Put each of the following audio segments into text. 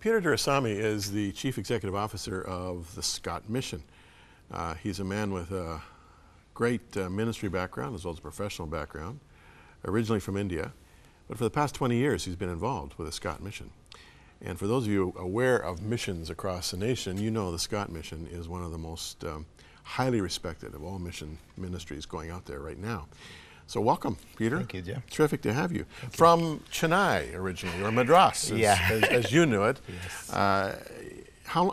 Peter Duraisami is the Chief Executive Officer of the Scott Mission. He's a man with a great ministry background as well as a professional background, originally from India, but for the past 20 years he's been involved with the Scott Mission. And for those of you aware of missions across the nation, you know the Scott Mission is one of the most highly respected of all mission ministries going out there right now. So welcome, Peter. Thank you, Jim. Terrific to have you. From Chennai originally, or Madras, as you knew it. Yes.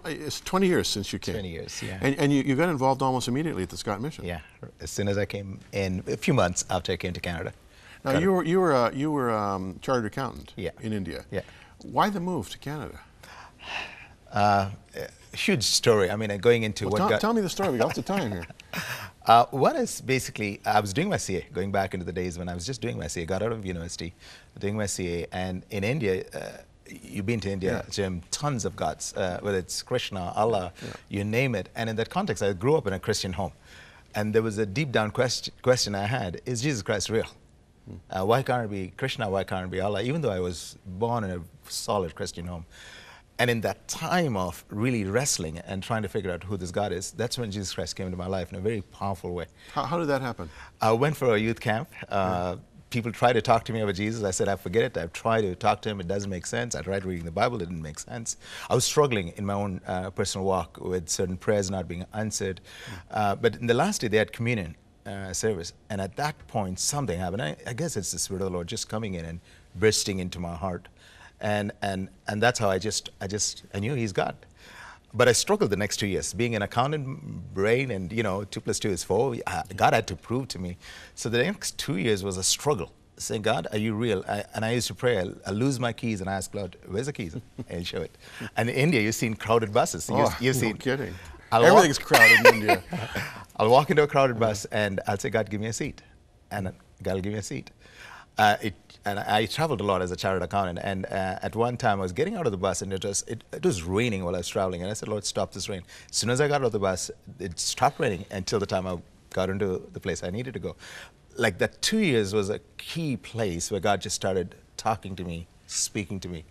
It's 20 years since you came. 20 years, yeah. And you got involved almost immediately at the Scott Mission. Yeah, as soon as I came in, a few months after I came to Canada. Now you were chartered accountant in India. Yeah. Why the move to Canada? Huge story. I mean, going into tell me the story. We got lots of time here. One is basically, I was doing my CA, going back into the days when I was just doing my CA, got out of university, doing my CA, and in India, you've been to India, Jim, tons of gods, whether it's Krishna, Allah, you name it. And in that context, I grew up in a Christian home. And there was a deep down question I had, is Jesus Christ real? Why can't it be Krishna? Why can't it be Allah? Even though I was born in a solid Christian home. And in that time of really wrestling and trying to figure out who this God is, that's when Jesus Christ came into my life in a very powerful way. How did that happen? I went for a youth camp. People tried to talk to me about Jesus. I said, I forget it. I've tried to talk to him. It doesn't make sense. I tried reading the Bible. It didn't make sense. I was struggling in my own personal walk with certain prayers not being answered. But in the last day, they had communion service. And at that point, something happened. I guess it's the Spirit of the Lord just coming in and bursting into my heart. And that's how I knew He's God. But I struggled the next 2 years, being an accountant brain, and 2 + 2 is 4. God had to prove to me. So the next 2 years was a struggle, saying, God, are you real? And I used to pray. I lose my keys and I ask God, where's the keys? And He'll show it. And in India, you've seen crowded buses. You've seen, no kidding. Everything's crowded in India. I'll walk into a crowded bus and I'll say, God, give me a seat. And God will give me a seat. And I traveled a lot as a chartered accountant, and at one time I was getting out of the bus and it was raining while I was traveling, and I said, Lord, stop this rain. As soon as I got out of the bus, it stopped raining until the time I got into the place I needed to go. Like that 2 years was a key place where God just started talking to me, speaking to me.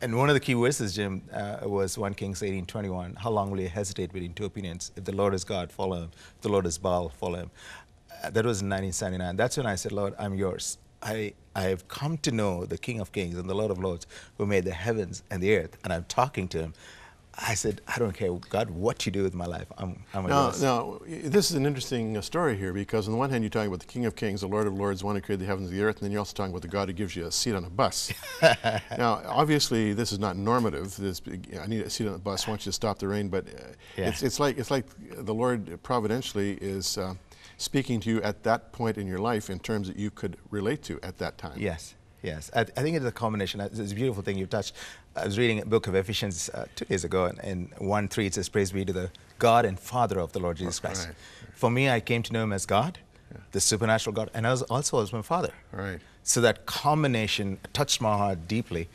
And one of the key verses, Jim, was 1 Kings 18:21. How long will you hesitate between two opinions? If the Lord is God, follow Him. If the Lord is Baal, follow Him. That was in 1979. That's when I said, Lord, I'm yours. I have come to know the King of Kings and the Lord of Lords who made the heavens and the earth, and I'm talking to Him. I said, I don't care, God, what you do with my life, I'm yours. Now, this is an interesting story here, because on the one hand, you're talking about the King of Kings, the Lord of Lords, the one who created the heavens and the earth, and then you're also talking about the God who gives you a seat on a bus. Now, obviously, this is not normative. I need a seat on the bus, I want you to stop the rain, but it's like the Lord providentially is speaking to you at that point in your life in terms that you could relate to at that time. Yes, yes. I think it's a combination. It's a beautiful thing you've touched. I was reading a book of Ephesians 2 days ago, and in 1:3 it says, praise be to the God and Father of the Lord Jesus Christ. Right. For me, I came to know Him as God, the supernatural God, and also as my Father. Right. So that combination touched my heart deeply.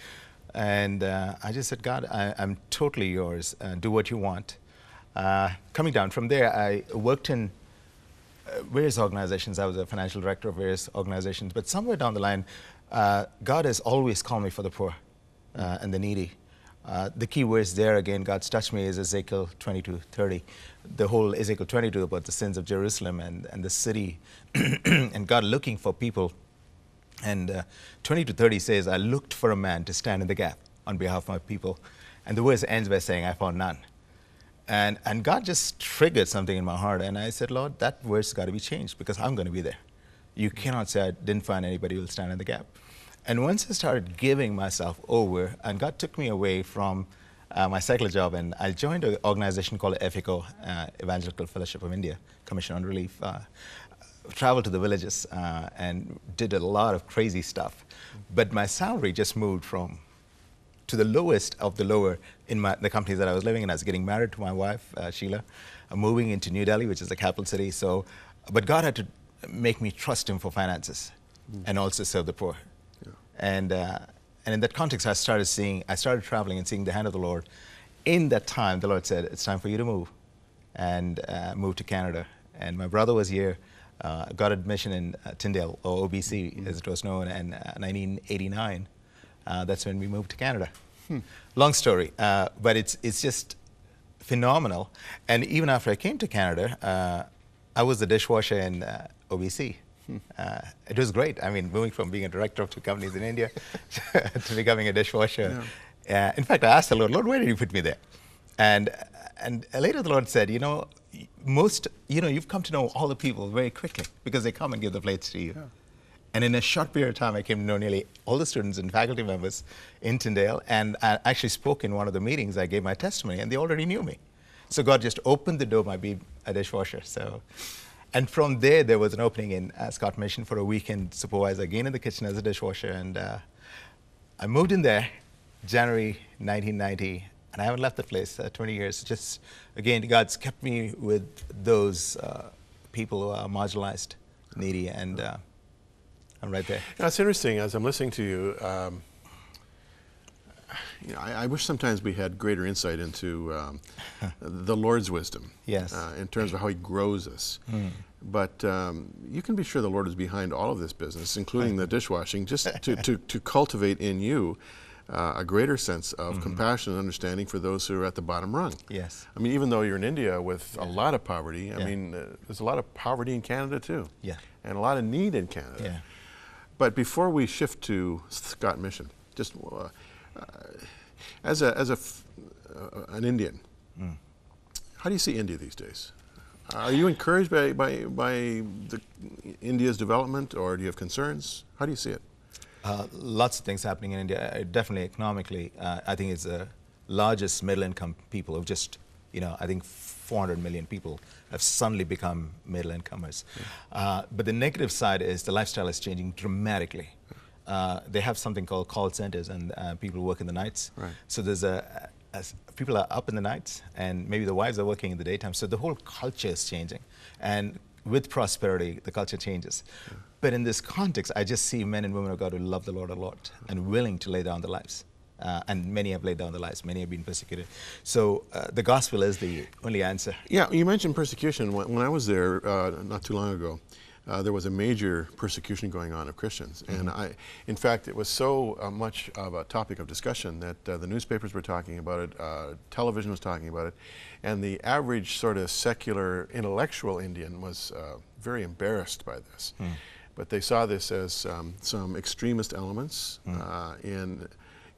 And I just said, God, I'm totally yours. Do what you want. Coming down from there, I worked in various organizations. I was a financial director of various organizations, but somewhere down the line, God has always called me for the poor and the needy. The key words there, again, God's touched me, is Ezekiel 22:30. The whole Ezekiel 22 about the sins of Jerusalem and the city, and God looking for people. And 22:30 says, I looked for a man to stand in the gap on behalf of my people. And the verse ends by saying, I found none. And God just triggered something in my heart, and I said, Lord, that verse has got to be changed, because I'm going to be there. You cannot say I didn't find anybody who will stand in the gap. And once I started giving myself over, and God took me away from my secular job, and I joined an organization called EFICO, Evangelical Fellowship of India, Commission on Relief. Traveled to the villages and did a lot of crazy stuff. But my salary just moved to the lowest of the lower in the companies that I was living in. I was getting married to my wife, Sheila. I'm moving into New Delhi, which is the capital city. But God had to make me trust Him for finances and also serve the poor. Yeah. And in that context, I started traveling and seeing the hand of the Lord. In that time, the Lord said, it's time for you to move, and move to Canada. And my brother was here, got admission in Tyndale, or OBC, as it was known, in 1989. That's when we moved to Canada. Long story, but it's just phenomenal. And even after I came to Canada, I was the dishwasher in OBC. It was great. I mean, moving from being a director of 2 companies in India to becoming a dishwasher. Yeah. In fact, I asked the Lord, where did you put me there? And later the Lord said, you've come to know all the people very quickly because they come and give the plates to you. Yeah. And in a short period of time, I came to know nearly all the students and faculty members in Tyndale. And I actually spoke in one of the meetings. I gave my testimony, and they already knew me. So God just opened the door by being a dishwasher. And from there was an opening in Scott Mission for a weekend supervisor, again in the kitchen as a dishwasher. And I moved in there January 1990, and I haven't left the place 20 years. Just, again, God's kept me with those people who are marginalized, needy, and I'm right there. It's interesting, as I'm listening to you, I wish sometimes we had greater insight into the Lord's wisdom. Yes. In terms of how He grows us. But you can be sure the Lord is behind all of this business, including the dishwashing, just to cultivate in you a greater sense of compassion and understanding for those who are at the bottom rung. Yes. I mean, even though you're in India with a lot of poverty, I mean, there's a lot of poverty in Canada too. Yeah. And a lot of need in Canada. Yeah. But before we shift to Scott Mission, just as an Indian, how do you see India these days? Are you encouraged by India's development, or do you have concerns? How do you see it? Lots of things happening in India. Definitely economically, I think it's the largest middle-income people of just, I think 400 million people have suddenly become middle-incomers. But the negative side is the lifestyle is changing dramatically. They have something called call centers, and people work in the nights. Right. So there's people are up in the nights, and maybe the wives are working in the daytime. So the whole culture is changing. And with prosperity, the culture changes. But in this context, I just see men and women of God who love the Lord a lot and willing to lay down their lives. And many have laid down their lives. Many have been persecuted. So the gospel is the only answer. Yeah, you mentioned persecution. When I was there not too long ago, there was a major persecution going on of Christians. And in fact, it was so much of a topic of discussion that the newspapers were talking about it, television was talking about it, and the average sort of secular intellectual Indian was very embarrassed by this. But they saw this as some extremist elements in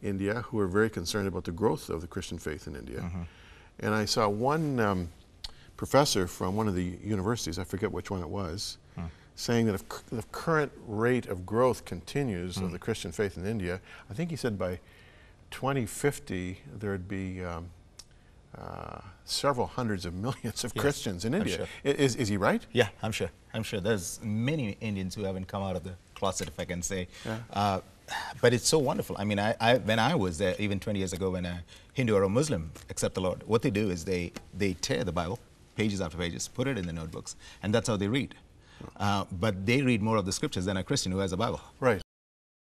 India who were very concerned about the growth of the Christian faith in India. And I saw one professor from one of the universities, I forget which one it was, saying that if the current rate of growth continues of the Christian faith in India, I think he said by 2050 there'd be several hundreds of millions of Christians in India. Sure. Is he right? Yeah, I'm sure. I'm sure. There's many Indians who haven't come out of the closet, if I can say. But it's so wonderful. I mean, when I was there, even 20 years ago, when a Hindu or a Muslim accept the Lord, what they do is they tear the Bible, pages after pages, put it in the notebooks, and that's how they read. But they read more of the scriptures than a Christian who has a Bible. Right.